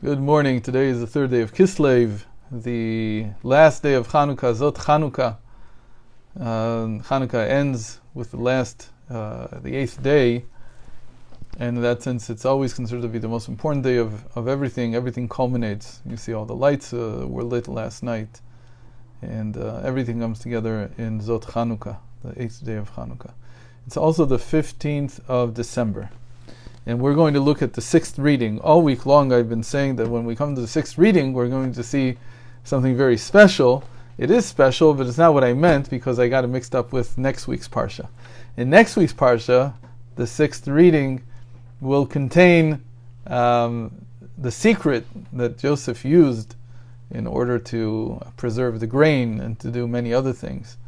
Good morning. Today is the third day of Kislev, the last day of Chanukah, Zot Chanukah. Chanukah ends with the eighth day, and in that sense it's always considered to be the most important day of everything. Everything culminates. You see all the lights were lit last night, and everything comes together in Zot Chanukah, the eighth day of Chanukah. It's also the 15th of December. And we're going to look at the sixth reading. All week long I've been saying that when we come to the sixth reading, we're going to see something very special. It is special, but it's not what I meant because I got it mixed up with next week's Parsha. In next week's Parsha, the sixth reading will contain the secret that Joseph used in order to preserve the grain and to do many other things.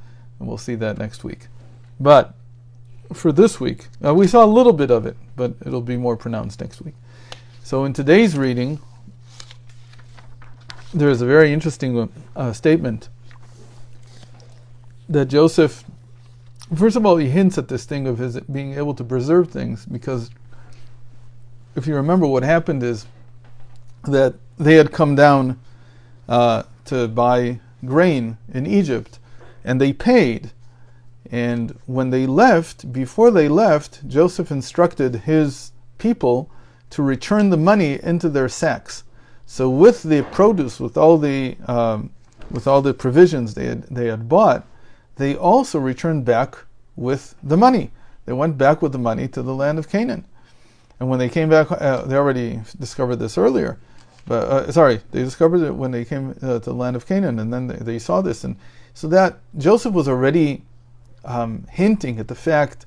And we'll see that next week. But for this week, we saw a little bit of it, but it'll be more pronounced next week. So in today's reading, there is a very interesting statement that Joseph, first of all, he hints at this thing of his being able to preserve things, because if you remember, what happened is that they had come down to buy grain in Egypt, and they paid. And when they left, before they left, Joseph instructed his people to return the money into their sacks. So with the produce, with all the provisions they had bought, they also returned back with the money. They went back with the money to the land of Canaan. And when they came back, they already discovered this earlier. But they discovered it when they came to the land of Canaan, and then they saw this, and so that Joseph was already hinting at the fact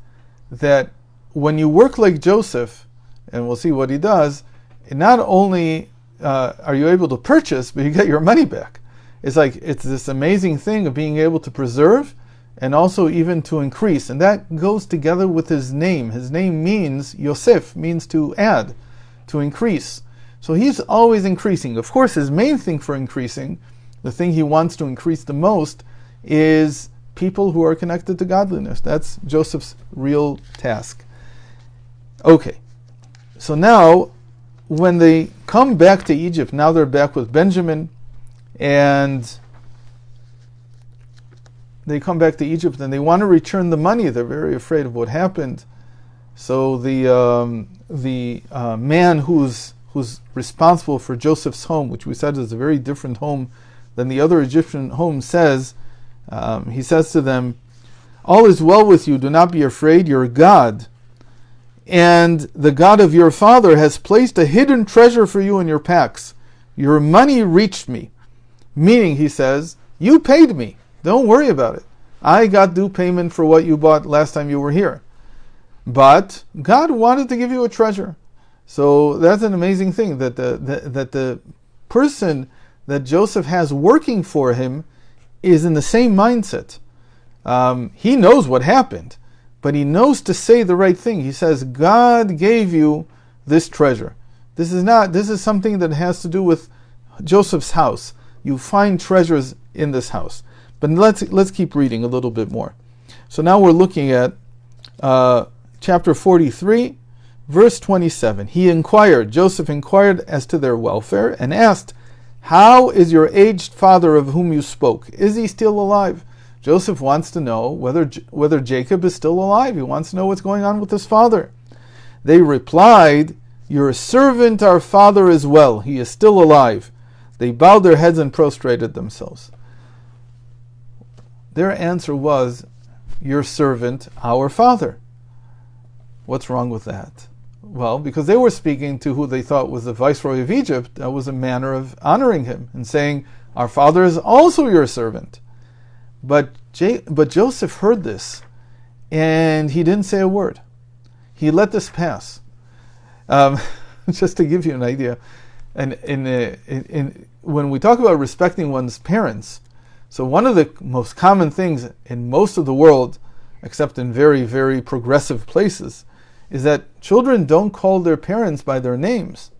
that when you work like Joseph, and we'll see what he does, not only are you able to purchase, but you get your money back. It's this amazing thing of being able to preserve and also even to increase. And that goes together with his name. His name means, Yosef, means to add, to increase. So he's always increasing. Of course, his main thing for increasing, the thing he wants to increase the most, is people who are connected to godliness. That's Joseph's real task. Okay, so now when they come back to Egypt, now they're back with Benjamin, and they come back to Egypt and they want to return the money. They're very afraid of what happened. So the man who's responsible for Joseph's home, which we said is a very different home than the other Egyptian home, says, he says to them, "All is well with you, do not be afraid, your God and the God of your father has placed a hidden treasure for you in your packs. Your money reached me." Meaning, he says, you paid me, don't worry about it. I got due payment for what you bought last time you were here. But God wanted to give you a treasure. So that's an amazing thing, that the person that Joseph has working for him is in the same mindset. He knows what happened, but he knows to say the right thing. He says, God gave you this treasure. This is something that has to do with Joseph's house. You find treasures in this house. But let's keep reading a little bit more. So now we're looking at chapter 43, verse 27. Joseph inquired as to their welfare and asked, "How is your aged father of whom you spoke? Is he still alive?" Joseph wants to know whether Jacob is still alive. He wants to know what's going on with his father. They replied, "Your servant, our father, is well. He is still alive." They bowed their heads and prostrated themselves. Their answer was, "Your servant, our father." What's wrong with that? Well, because they were speaking to who they thought was the viceroy of Egypt. That was a manner of honoring him and saying, "Our father is also your servant." But Joseph heard this, and he didn't say a word. He let this pass. Just to give you an idea, and when we talk about respecting one's parents, so one of the most common things in most of the world, except in very, very progressive places, is that children don't call their parents by their names.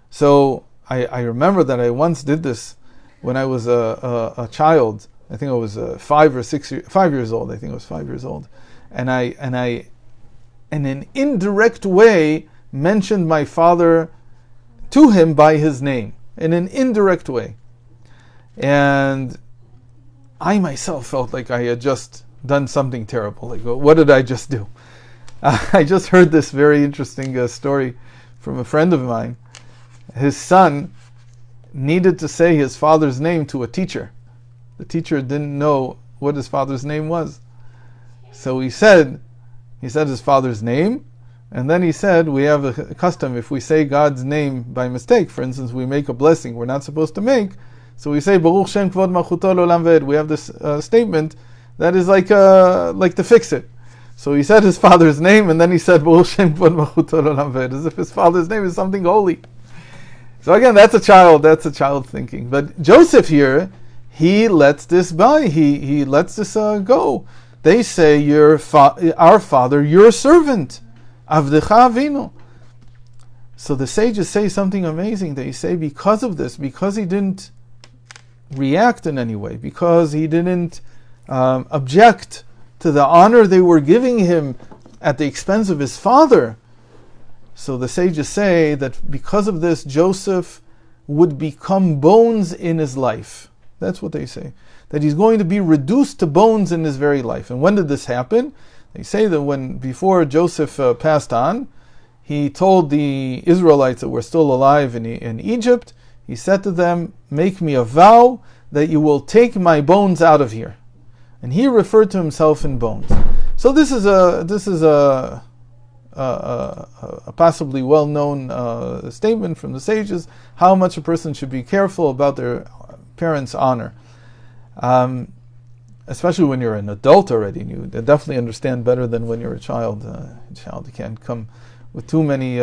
So I remember that I once did this when I was a child. I think I was 5 years old. I think I was 5 years old, and I in an indirect way mentioned my father to him by his name in an indirect way. And I myself felt like I had just done something terrible. Like, what did I just do? I just heard this very interesting story from a friend of mine. His son needed to say his father's name to a teacher. The teacher didn't know what his father's name was. So he said his father's name, and then he said, we have a custom, if we say God's name by mistake, for instance, we make a blessing we're not supposed to make, so we say, Baruch Shem Kvod Malchuto L'Olam V'ed. We have this statement that is like to fix it. So he said his father's name, and then he said, Baruch Shem Kvod Malchuto L'Olam V'ed, as if his father's name is something holy. So again, that's a child thinking. But Joseph here, he lets this by, he lets this go. They say, our father, your servant, Avdecha Avinu. So the sages say something amazing. They say because of this, because he didn't react in any way, because he didn't object to the honor they were giving him at the expense of his father. So the sages say that because of this, Joseph would become bones in his life. That's what they say. That he's going to be reduced to bones in his very life. And when did this happen? They say that before Joseph passed on, he told the Israelites that were still alive in Egypt, he said to them, make me a vow that you will take my bones out of here. And he referred to himself in bones. So this is a possibly well-known statement from the sages, how much a person should be careful about their parents' honor. Especially when you're an adult already, and you definitely understand better than when you're a child. A child can't come with too many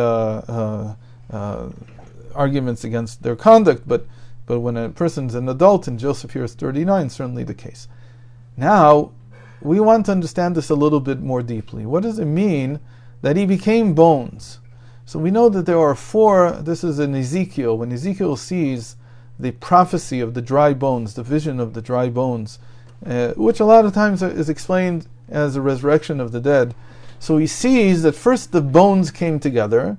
arguments against their conduct, but when a person's an adult, and Joseph here is 39, certainly the case. Now, we want to understand this a little bit more deeply. What does it mean that he became bones? So we know that there are four, this is in Ezekiel, when Ezekiel sees the prophecy of the dry bones, the vision of the dry bones, which a lot of times is explained as a resurrection of the dead. So he sees that first the bones came together,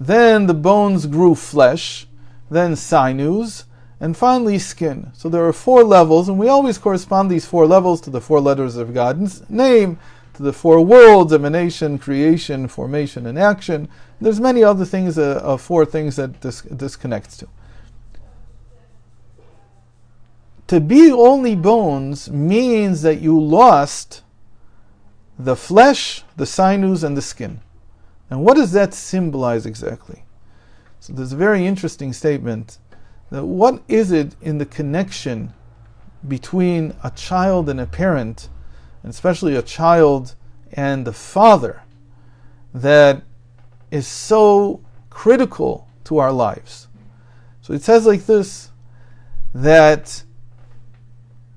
then the bones grew flesh, then sinews, and finally skin. So there are four levels, and we always correspond these four levels to the four letters of God's name, to the four worlds: emanation, creation, formation, and action. There's many other things, four things that this connects to. To be only bones means that you lost the flesh, the sinews, and the skin. And what does that symbolize exactly? So there's a very interesting statement that what is it in the connection between a child and a parent, and especially a child and the father, that is so critical to our lives? So it says like this, that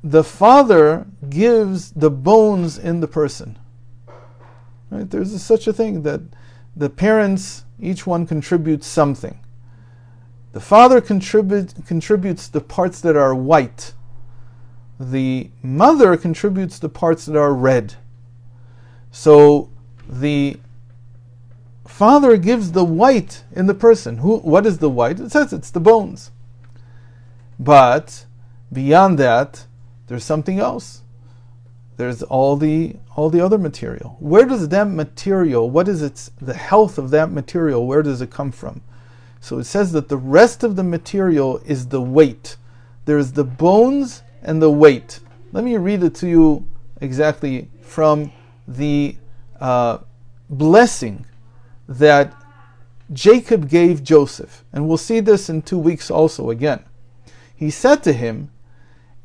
the father gives the bones in the person. Right? There's such a thing that the parents, each one contributes something. The father contributes the parts that are white. The mother contributes the parts that are red. So the father gives the white in the person. What is the white? It says it's the bones. But beyond that, there's something else. There's all the other material. Where does that material, what is the health of that material, where does it come from? So it says that the rest of the material is the weight. There's the bones and the weight. Let me read it to you exactly from the blessing that Jacob gave Joseph. And we'll see this in 2 weeks also again. He said to him,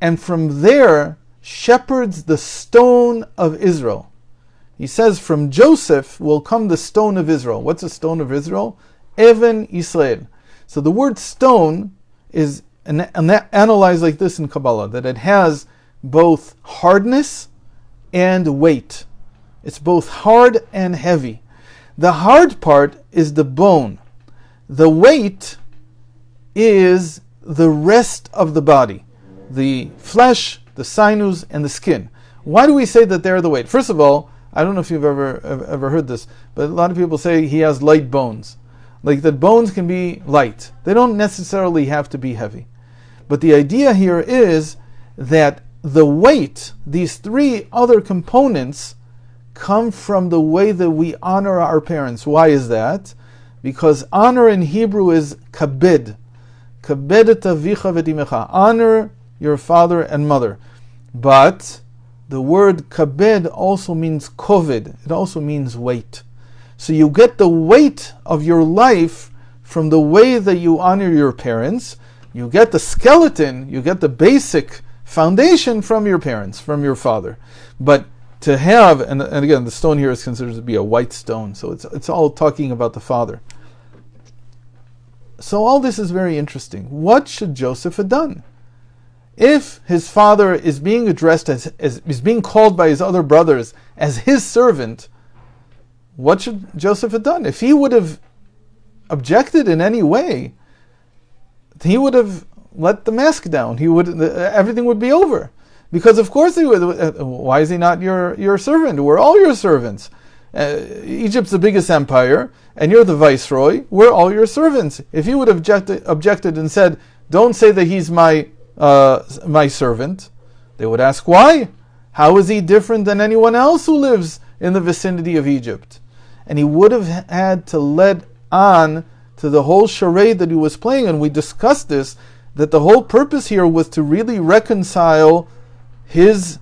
and from there shepherds the stone of Israel. He says, from Joseph will come the stone of Israel. What's the stone of Israel? Even Yisrael. So the word stone is analyzed like this in Kabbalah, that it has both hardness and weight. It's both hard and heavy. The hard part is the bone. The weight is the rest of the body. The flesh, the sinews, and the skin. Why do we say that they're the weight? First of all, I don't know if you've ever heard this, but a lot of people say he has light bones. like that bones can be light. They don't necessarily have to be heavy. But the idea here is that the weight, these three other components, come from the way that we honor our parents. Why is that? Because honor in Hebrew is kabed. Kabed et avicha v'et imecha. Honor your father and mother. But the word kabed also means koved. It also means weight. So you get the weight of your life from the way that you honor your parents. You get the skeleton, you get the basic foundation from your parents, from your father. But to have, and again, the stone here is considered to be a white stone, so it's all talking about the father. So all this is very interesting. What should Joseph have done? If his father is being addressed as is being called by his other brothers as his servant, what should Joseph have done? If he would have objected in any way, he would have let the mask down. Everything would be over. Because of course he would. Why is he not your servant? We're all your servants. Egypt's the biggest empire, and you're the viceroy. We're all your servants. If he would have objected and said, "Don't say that he's my servant," they would ask, "Why? How is he different than anyone else who lives in the vicinity of Egypt?" And he would have had to let on to the whole charade that he was playing, and we discussed this, that the whole purpose here was to really reconcile his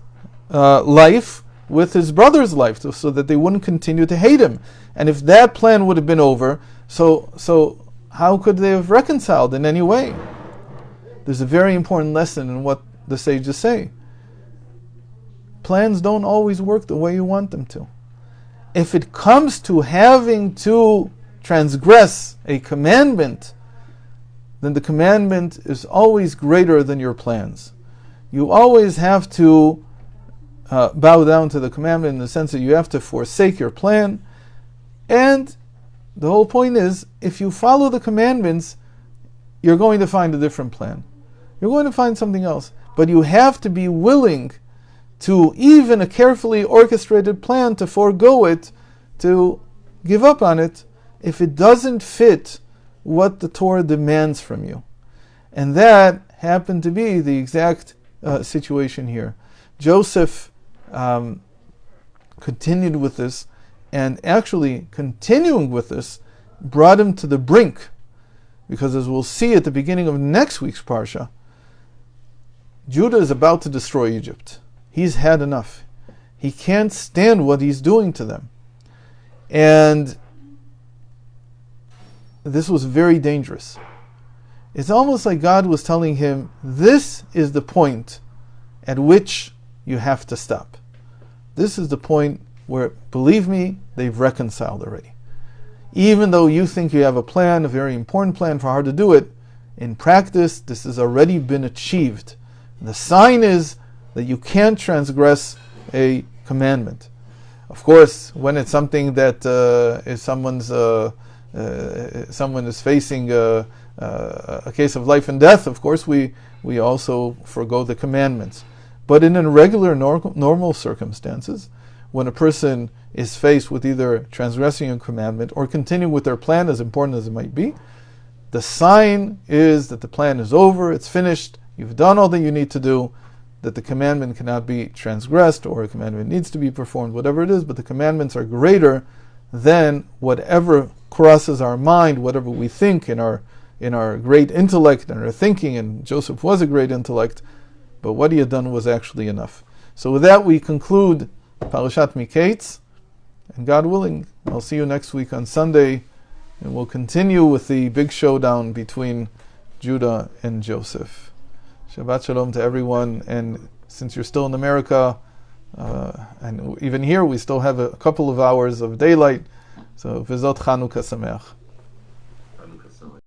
life with his brother's life, so that they wouldn't continue to hate him. And if that plan would have been over, so how could they have reconciled in any way? There's a very important lesson in what the sages say. Plans don't always work the way you want them to. If it comes to having to transgress a commandment, then the commandment is always greater than your plans. You always have to bow down to the commandment in the sense that you have to forsake your plan. And the whole point is, if you follow the commandments, you're going to find a different plan. You're going to find something else. But you have to be willing to, even a carefully orchestrated plan, to forego it, to give up on it, if it doesn't fit what the Torah demands from you. And that happened to be the exact situation here. Joseph continued with this, and actually continuing with this brought him to the brink, because as we'll see at the beginning of next week's Parsha, Judah is about to destroy Egypt. He's had enough. He can't stand what he's doing to them. And this was very dangerous. It's almost like God was telling him, this is the point at which you have to stop. This is the point where, believe me, they've reconciled already. Even though you think you have a plan, a very important plan for how to do it, in practice, this has already been achieved. The sign is that you can't transgress a commandment. Of course, when it's something that is someone is facing a case of life and death, of course we also forgo the commandments. But in regular, normal circumstances, when a person is faced with either transgressing a commandment or continuing with their plan, as important as it might be, the sign is that the plan is over, it's finished, you've done all that you need to do, that the commandment cannot be transgressed, or a commandment needs to be performed, whatever it is, but the commandments are greater than whatever crosses our mind, whatever we think in our great intellect and our thinking, and Joseph was a great intellect, but what he had done was actually enough. So with that we conclude Parashat Mikeitz, and God willing, I'll see you next week on Sunday, and we'll continue with the big showdown between Judah and Joseph. Shabbat Shalom to everyone, and since you're still in America, and even here we still have a couple of hours of daylight, so V'zot Chanukah Sameach.